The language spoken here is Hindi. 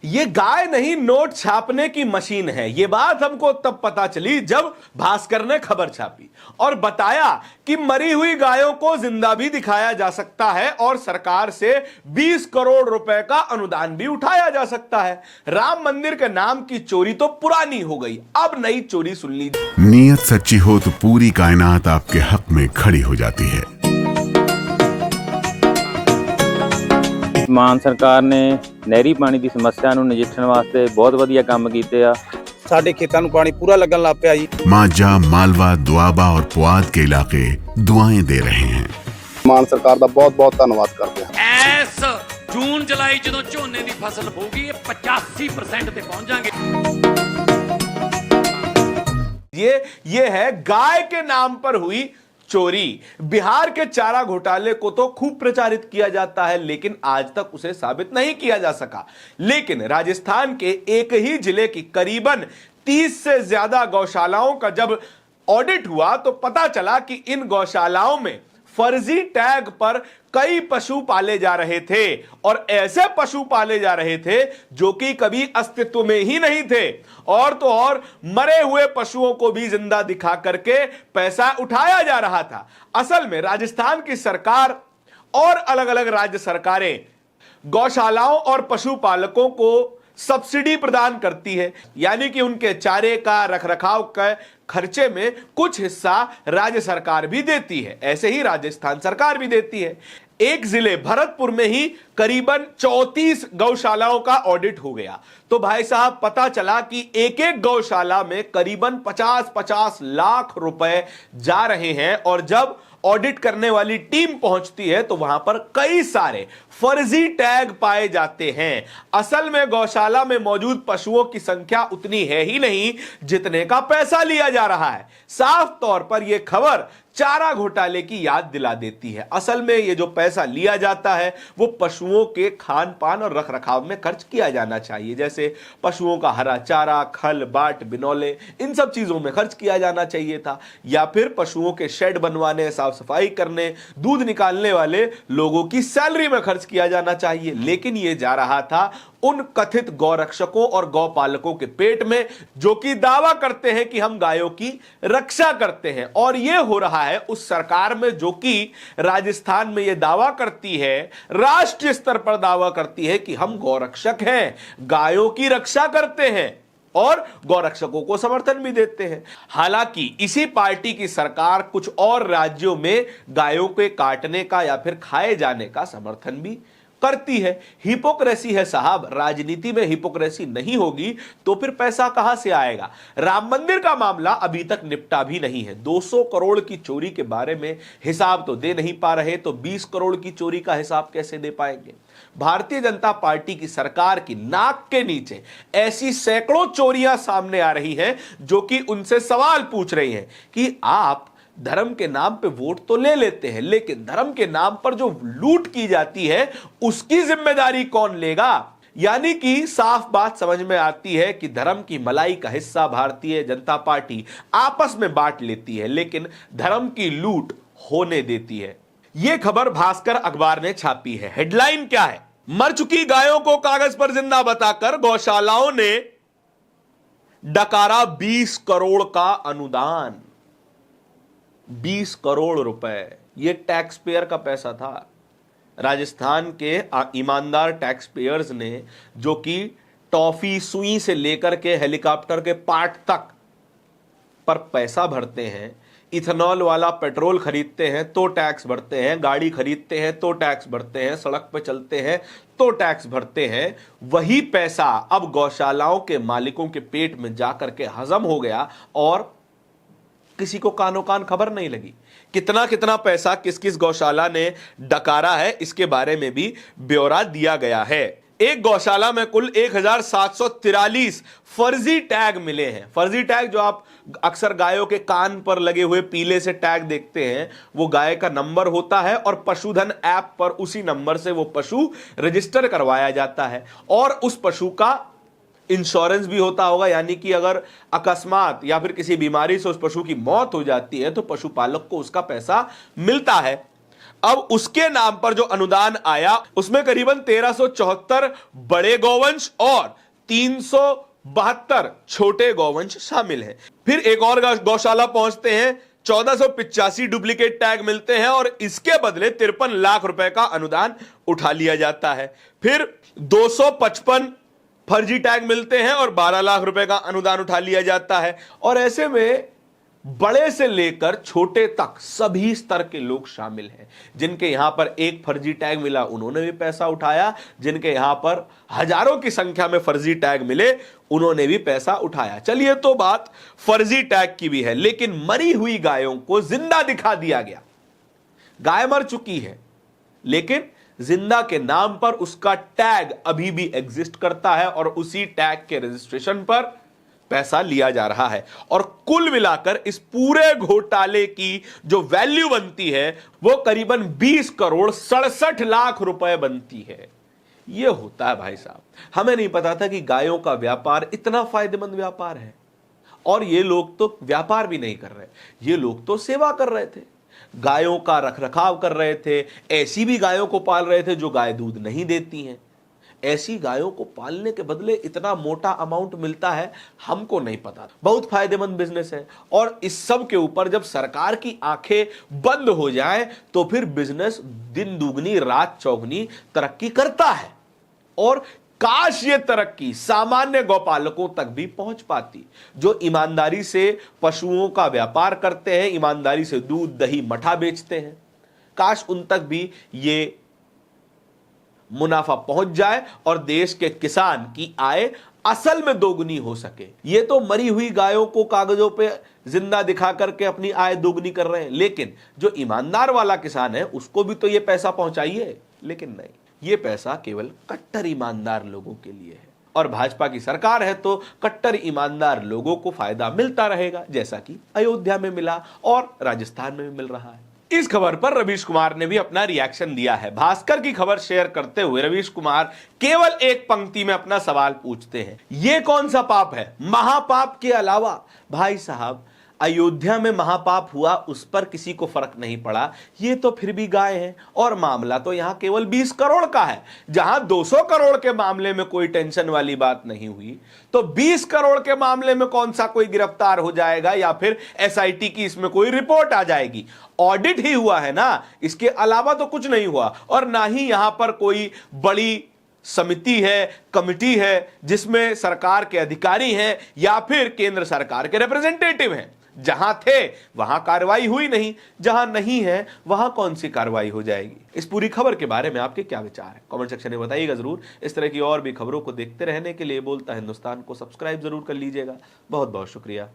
ये गाय नहीं नोट छापने की मशीन है। ये बात हमको तब पता चली जब भास्कर ने खबर छापी और बताया कि मरी हुई गायों को जिंदा भी दिखाया जा सकता है और सरकार से 20 करोड़ रुपए का अनुदान भी उठाया जा सकता है। राम मंदिर के नाम की चोरी तो पुरानी हो गई, अब नई चोरी सुन लीजिए। नीयत सच्ची हो तो पूरी कायनात आपके हक में खड़ी हो जाती है। ਮਾਨ ਸਰਕਾਰ ਨੇ ਨਹਿਰੀ ਪਾਣੀ ਦੀ ਸਮੱਸਿਆ ਨੂੰ ਨਜਿੱਠਣ ਵਾਸਤੇ ਬਹੁਤ ਵਧੀਆ ਕੰਮ ਕੀਤੇ ਆ। ਸਾਡੇ ਖੇਤਾਂ ਨੂੰ ਪਾਣੀ ਪੂਰਾ ਲੱਗਣ ਲੱਗ ਪਿਆ ਜੀ। माझा, मालवा, दुआबा और पुआध के इलाके दुआएं दे रहे हैं। ਮਾਨ ਸਰਕਾਰ ਦਾ ਬਹੁਤ ਬਹੁਤ ਧੰਨਵਾਦ ਕਰਦੇ ਹਾਂ। ਇਸ ਜੂਨ ਜੁਲਾਈ ਜਦੋਂ ਝੋਨੇ ਦੀ ਫਸਲ ਹੋਊਗੀ ਇਹ 85% ਤੇ ਪਹੁੰਚ ਜਾਾਂਗੇ। ये है गाय के नाम पर हुई चोरी। बिहार के चारा घोटाले को तो खूब प्रचारित किया जाता है लेकिन आज तक उसे साबित नहीं किया जा सका। लेकिन राजस्थान के एक ही जिले की करीबन 30 से ज्यादा गौशालाओं का जब ऑडिट हुआ तो पता चला कि इन गौशालाओं में फर्जी टैग पर कई पशु पाले जा रहे थे और ऐसे पशु पाले जा रहे थे जो कि कभी अस्तित्व में ही नहीं थे। और तो और मरे हुए पशुओं को भी जिंदा दिखा करके पैसा उठाया जा रहा था। असल में राजस्थान की सरकार और अलग अलग राज्य सरकारें गौशालाओं और पशुपालकों को सब्सिडी प्रदान करती है, यानी कि उनके चारे का रखरखाव के खर्चे में कुछ हिस्सा राज्य सरकार भी देती है। ऐसे ही राजस्थान सरकार भी देती है। एक जिले भरतपुर में ही करीबन 34 गौशालाओं का ऑडिट हो गया तो भाई साहब पता चला कि एक एक गौशाला में करीबन 50-50 लाख रुपए जा रहे हैं। और जब ऑडिट करने वाली टीम पहुंचती है तो वहां पर कई सारे फर्जी टैग पाए जाते हैं। असल में गौशाला में मौजूद पशुओं की संख्या उतनी है ही नहीं जितने का पैसा लिया जा रहा है। साफ तौर पर यह खबर चारा घोटाले की याद दिला देती है। असल में यह जो पैसा लिया जाता है वो पशुओं के खान पान और रखरखाव में खर्च किया जाना चाहिए, जैसे पशुओं का हरा चारा, खल, बाट, बिनौले, इन सब चीजों में खर्च किया जाना चाहिए था, या फिर पशुओं के शेड बनवाने, साफ सफाई करने, दूध निकालने वाले लोगों की सैलरी में खर्च किया जाना चाहिए। लेकिन यह जा रहा था उन कथित गौरक्षकों और गौपालकों के पेट में जो कि दावा करते हैं कि हम गायों की रक्षा करते हैं। और यह हो रहा है उस सरकार में जो कि राजस्थान में यह दावा करती है, राष्ट्रीय स्तर पर दावा करती है कि हम गौरक्षक हैं, गायों की रक्षा करते हैं और गौरक्षकों को समर्थन भी देते हैं। हालांकि इसी पार्टी की सरकार कुछ और राज्यों में गायों के काटने का या फिर खाए जाने का समर्थन भी करती है। हिपोक्रेसी है साहब, राजनीति में हिपोक्रेसी नहीं होगी तो फिर पैसा कहां से आएगा। राम मंदिर का मामला अभी तक निपटा भी नहीं है। 200 करोड़ की चोरी के बारे में हिसाब तो दे नहीं पा रहे तो 20 करोड़ की चोरी का हिसाब कैसे दे पाएंगे। भारतीय जनता पार्टी की सरकार की नाक के नीचे ऐसी सैकड़ों चोरियां सामने आ रही हैं जो कि उनसे सवाल पूछ रही हैं कि आप धर्म के नाम पे वोट तो ले लेते हैं लेकिन धर्म के नाम पर जो लूट की जाती है उसकी जिम्मेदारी कौन लेगा। यानी कि साफ बात समझ में आती है कि धर्म की मलाई का हिस्सा भारतीय जनता पार्टी आपस में बांट लेती है लेकिन धर्म की लूट होने देती है। यह खबर भास्कर अखबार ने छापी है। हेडलाइन क्या है? मर चुकी गायों को कागज पर जिंदा बताकर गौशालाओं ने डकारा 20 करोड़ का अनुदान। 20 करोड़ रुपए ये टैक्स पेयर का पैसा था। राजस्थान के ईमानदार टैक्स पेयर्स ने, जो कि टॉफी, सुई से लेकर के हेलीकॉप्टर के पार्ट तक पर पैसा भरते हैं, इथेनॉल वाला पेट्रोल खरीदते हैं तो टैक्स भरते हैं, गाड़ी खरीदते हैं तो टैक्स भरते हैं, सड़क पर चलते हैं तो टैक्स भरते हैं, वही पैसा अब गौशालाओं के मालिकों के पेट में जाकर के हजम हो गया और किसी को कानो कान खबर नहीं लगी। कितना कितना पैसा किस किस गौशाला ने डकारा है इसके बारे में भी ब्यौरा दिया गया है। एक गौशाला में कुल 1743 फर्जी टैग मिले हैं। फर्जी टैग जो आप अक्सर गायों के कान पर लगे हुए पीले से टैग देखते हैं वो गाय का नंबर होता है और पशुधन ऐप पर उसी नंबर से वो पशु रजिस्टर करवाया जाता है और उस पशु का इंश्योरेंस भी होता होगा, यानी कि अगर अकस्मात या फिर किसी बीमारी से उस पशु की मौत हो जाती है तो पशुपालक को उसका पैसा मिलता है। अब उसके नाम पर जो अनुदान आया उसमें करीबन 1374 बड़े गौवंश और 372 छोटे गौवंश शामिल हैं। फिर एक और गौशाला पहुंचते हैं, 1485 डुप्लीकेट टैग मिलते हैं और इसके बदले 53 लाख रुपए का अनुदान उठा लिया जाता है। फिर 255 फर्जी टैग मिलते हैं और 12 लाख रुपए का अनुदान उठा लिया जाता है। और ऐसे में बड़े से लेकर छोटे तक सभी स्तर के लोग शामिल हैं। जिनके यहां पर एक फर्जी टैग मिला उन्होंने भी पैसा उठाया, जिनके यहां पर हजारों की संख्या में फर्जी टैग मिले उन्होंने भी पैसा उठाया। चलिए, तो बात फर्जी टैग की भी है, लेकिन मरी हुई गायों को जिंदा दिखा दिया गया। गाय मर चुकी है लेकिन जिंदा के नाम पर उसका टैग अभी भी एग्जिस्ट करता है और उसी टैग के रजिस्ट्रेशन पर पैसा लिया जा रहा है। और कुल मिलाकर इस पूरे घोटाले की जो वैल्यू बनती है वो करीबन 20 करोड़ 67 लाख रुपए बनती है। यह होता है भाई साहब, हमें नहीं पता था कि गायों का व्यापार इतना फायदेमंद व्यापार है। और ये लोग तो व्यापार भी नहीं कर रहे, ये लोग तो सेवा कर रहे थे, गायों का रखरखाव कर रहे थे। ऐसी भी गायों को पाल रहे थे जो गाय दूध नहीं देती हैं। ऐसी गायों को पालने के बदले इतना मोटा अमाउंट मिलता है, हमको नहीं पता। बहुत फायदेमंद बिजनेस है। और इस सब के ऊपर जब सरकार की आंखें बंद हो जाए तो फिर बिजनेस दिन दुगनी रात चौगनी तरक्की करता है। और काश ये तरक्की सामान्य गौपालकों तक भी पहुंच पाती, जो ईमानदारी से पशुओं का व्यापार करते हैं, ईमानदारी से दूध दही मठा बेचते हैं। काश उन तक भी ये मुनाफा पहुंच जाए और देश के किसान की आय असल में दोगुनी हो सके। ये तो मरी हुई गायों को कागजों पे जिंदा दिखा करके अपनी आय दोगुनी कर रहे हैं, लेकिन जो ईमानदार वाला किसान है उसको भी तो ये पैसा पहुंचाइए। लेकिन नहीं, ये पैसा केवल कट्टर ईमानदार लोगों के लिए है। और भाजपा की सरकार है तो कट्टर ईमानदार लोगों को फायदा मिलता रहेगा, जैसा कि अयोध्या में मिला और राजस्थान में भी मिल रहा है। इस खबर पर रवीश कुमार ने भी अपना रिएक्शन दिया है। भास्कर की खबर शेयर करते हुए रवीश कुमार केवल एक पंक्ति में अपना सवाल पूछते हैं, यह कौन सा पाप है महापाप के अलावा? भाई साहब, अयोध्या में महापाप हुआ उस पर किसी को फर्क नहीं पड़ा, ये तो फिर भी गाय है। और मामला तो यहां केवल 20 करोड़ का है। जहां 200 करोड़ के मामले में कोई टेंशन वाली बात नहीं हुई, तो 20 करोड़ के मामले में कौन सा कोई गिरफ्तार हो जाएगा या फिर एसआईटी की इसमें कोई रिपोर्ट आ जाएगी? ऑडिट ही हुआ है ना, इसके अलावा तो कुछ नहीं हुआ। और ना ही यहां पर कोई बड़ी समिति है, कमिटी है जिसमें सरकार के अधिकारी हैं या फिर केंद्र सरकार के रिप्रेजेंटेटिव हैं। जहां थे वहां कार्रवाई हुई नहीं, जहां नहीं है वहां कौन सी कार्रवाई हो जाएगी? इस पूरी खबर के बारे में आपके क्या विचार है? कमेंट सेक्शन में बताइएगा जरूर। इस तरह की और भी खबरों को देखते रहने के लिए बोलता हिंदुस्तान को सब्सक्राइब जरूर कर लीजिएगा। बहुत बहुत शुक्रिया।